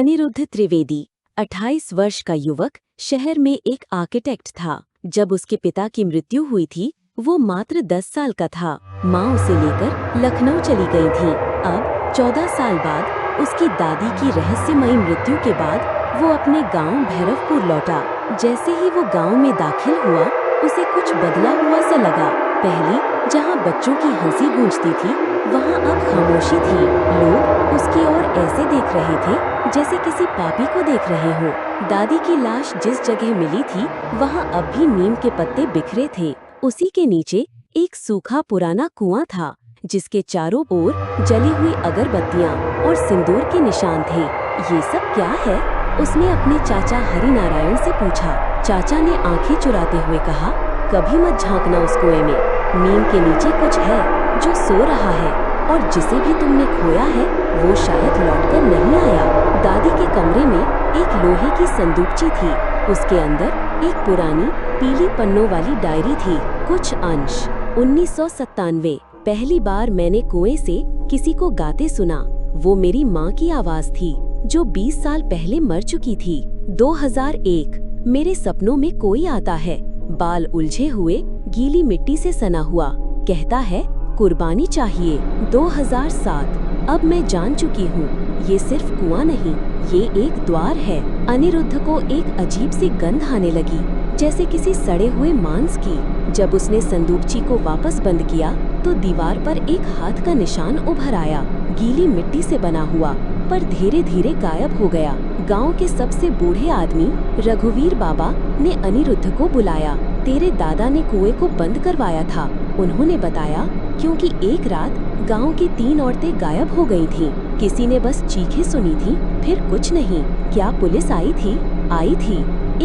अनिरुद्ध त्रिवेदी 28 वर्ष का युवक शहर में एक आर्किटेक्ट था। जब उसके पिता की मृत्यु हुई थी वो मात्र 10 साल का था। माँ उसे लेकर लखनऊ चली गई थी। अब 14 साल बाद उसकी दादी की रहस्यमयी मृत्यु के बाद वो अपने गांव भैरवपुर लौटा। जैसे ही वो गांव में दाखिल हुआ उसे कुछ बदला हुआ सा लगा। पहले जहां बच्चों की हंसी गूंजती थी वहां अब खामोशी थी। लोग उसकी ओर ऐसे देख रहे थे जैसे किसी पापी को देख रहे हो। दादी की लाश जिस जगह मिली थी वहां अब भी नीम के पत्ते बिखरे थे। उसी के नीचे एक सूखा पुराना कुआं था जिसके चारों ओर जली हुई अगरबत्तियां और सिंदूर के निशान थे। ये सब क्या है? उसने अपने चाचा हरिनारायण से पूछा। चाचा ने आंखें चुराते हुए कहा, कभी मत झांकना उस कुएं में। नीम के नीचे कुछ है जो सो रहा है और जिसे भी तुमने खोया है वो शायद लौटकर नहीं आया। दादी के कमरे में एक लोहे की संदूकची थी। उसके अंदर एक पुरानी पीली पन्नों वाली डायरी थी। कुछ अंश 1997। पहली बार मैंने कुएं से किसी को गाते सुना। वो मेरी माँ की आवाज थी जो 20 साल पहले मर चुकी थी। 2001। मेरे सपनों में कोई आता है, बाल उलझे हुए, गीली मिट्टी से सना हुआ, कहता है कुर्बानी चाहिए। 2007। अब मैं जान चुकी हूँ ये सिर्फ कुआं नहीं, ये एक द्वार है। अनिरुद्ध को एक अजीब सी गंध आने लगी, जैसे किसी सड़े हुए मांस की। जब उसने संदूकची को वापस बंद किया तो दीवार पर एक हाथ का निशान उभर आया, गीली मिट्टी से बना हुआ, पर धीरे धीरे गायब हो गया। गांव के सबसे बूढ़े आदमी रघुवीर बाबा ने अनिरुद्ध को बुलाया। तेरे दादा ने कुएं को बंद करवाया था, उन्होंने बताया, क्योंकि एक रात गांव की 3 औरतें गायब हो गई थीं। किसी ने बस चीखें सुनी थी, फिर कुछ नहीं। क्या पुलिस आई थी? आई थी।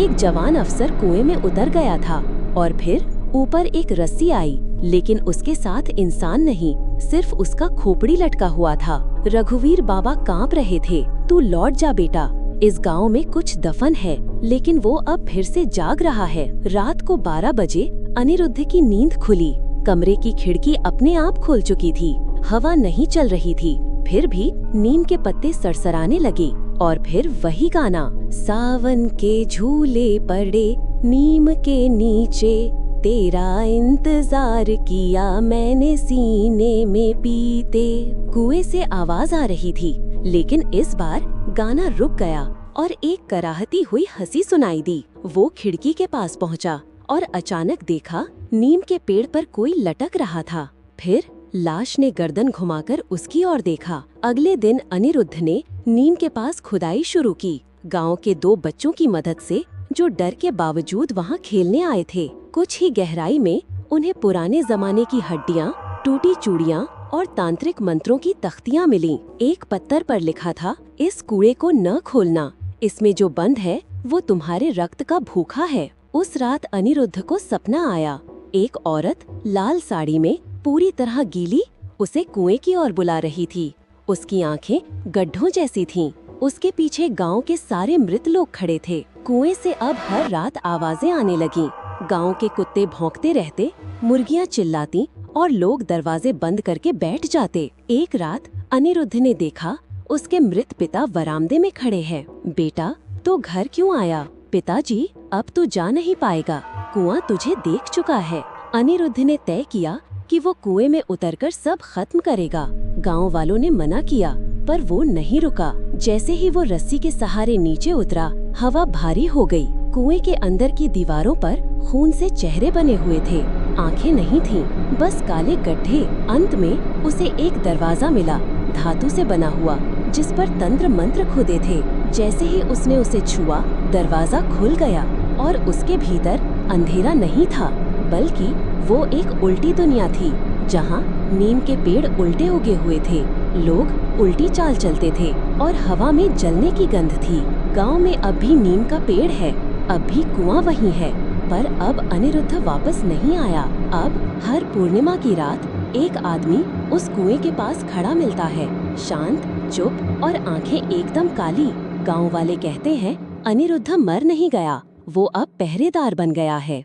एक जवान अफसर कुएं में उतर गया था और फिर ऊपर एक रस्सी आई, लेकिन उसके साथ इंसान नहीं, सिर्फ उसका खोपड़ी लटका हुआ था। रघुवीर बाबा कांप रहे थे। तू लौट जा बेटा, इस गांव में कुछ दफन है। लेकिन वो अब फिर से जाग रहा है। रात को 12 बजे अनिरुद्ध की नींद खुली। कमरे की खिड़की अपने आप खुल चुकी थी। हवा नहीं चल रही थी, फिर भी नीम के पत्ते सरसराने लगे। और फिर वही गाना, सावन के झूले पड़े नीम के नीचे, तेरा इंतजार किया मैंने सीने में पीते। कुएं से आवाज आ रही थी, लेकिन इस बार गाना रुक गया और एक कराहती हुई हंसी सुनाई दी। वो खिड़की के पास पहुंचा और अचानक देखा नीम के पेड़ पर कोई लटक रहा था। फिर लाश ने गर्दन घुमाकर उसकी ओर देखा। अगले दिन अनिरुद्ध ने नीम के पास खुदाई शुरू की, गांव के 2 बच्चों की मदद से जो डर के बावजूद वहां खेलने आए थे। कुछ ही गहराई में उन्हें पुराने जमाने की हड्डियां, टूटी चूड़ियां और तांत्रिक मंत्रों की तख्तियां मिलीं। एक पत्थर पर लिखा था, इस कुएं को न खोलना, इसमें जो बंद है वो तुम्हारे रक्त का भूखा है। उस रात अनिरुद्ध को सपना आया। एक औरत लाल साड़ी में पूरी तरह गीली उसे कुएं की ओर बुला रही थी। उसकी आंखें गड्ढों जैसी थीं। उसके पीछे गांव के सारे मृत लोग खड़े थे। कुएं से अब हर रात आवाजें आने लगीं। गांव के कुत्ते भौंकते रहते, मुर्गियां चिल्लाती और लोग दरवाजे बंद करके बैठ जाते। एक रात अनिरुद्ध ने देखा उसके मृत पिता वरामदे में खड़े हैं। बेटा, तो घर क्यों आया? पिताजी, अब तू जा नहीं पाएगा, कुआं तुझे देख चुका है। अनिरुद्ध ने तय किया कि वो कुएं में उतरकर सब खत्म करेगा। गांव वालों ने मना किया, पर वो नहीं रुका। जैसे ही वो रस्सी के सहारे नीचे उतरा, हवा भारी हो गई। कुएं के अंदर की दीवारों पर खून से चेहरे बने हुए थे। आंखें नहीं थीं, बस काले गड्ढे। अंत में उसे एक दरवाजा मिला, धातु से बना हुआ, जिस पर तंत्र मंत्र खुदे थे। जैसे ही उसने उसे छुआ, दरवाजा खुल गया और उसके भीतर अंधेरा नहीं था, बल्कि वो एक उल्टी दुनिया थी, जहाँ नीम के पेड़ उल्टे उगे हुए थे, लोग उल्टी चाल चलते थे और हवा में जलने की गंध थी। गांव में अब भी नीम का पेड़ है, अब भी कुआं वही है, पर अब अनिरुद्ध वापस नहीं आया। अब हर पूर्णिमा की रात एक आदमी उस कुएं के पास खड़ा मिलता है, शांत, चुप और आंखें एकदम काली। गांव वाले कहते हैं अनिरुद्ध मर नहीं गया, वो अब पहरेदार बन गया है।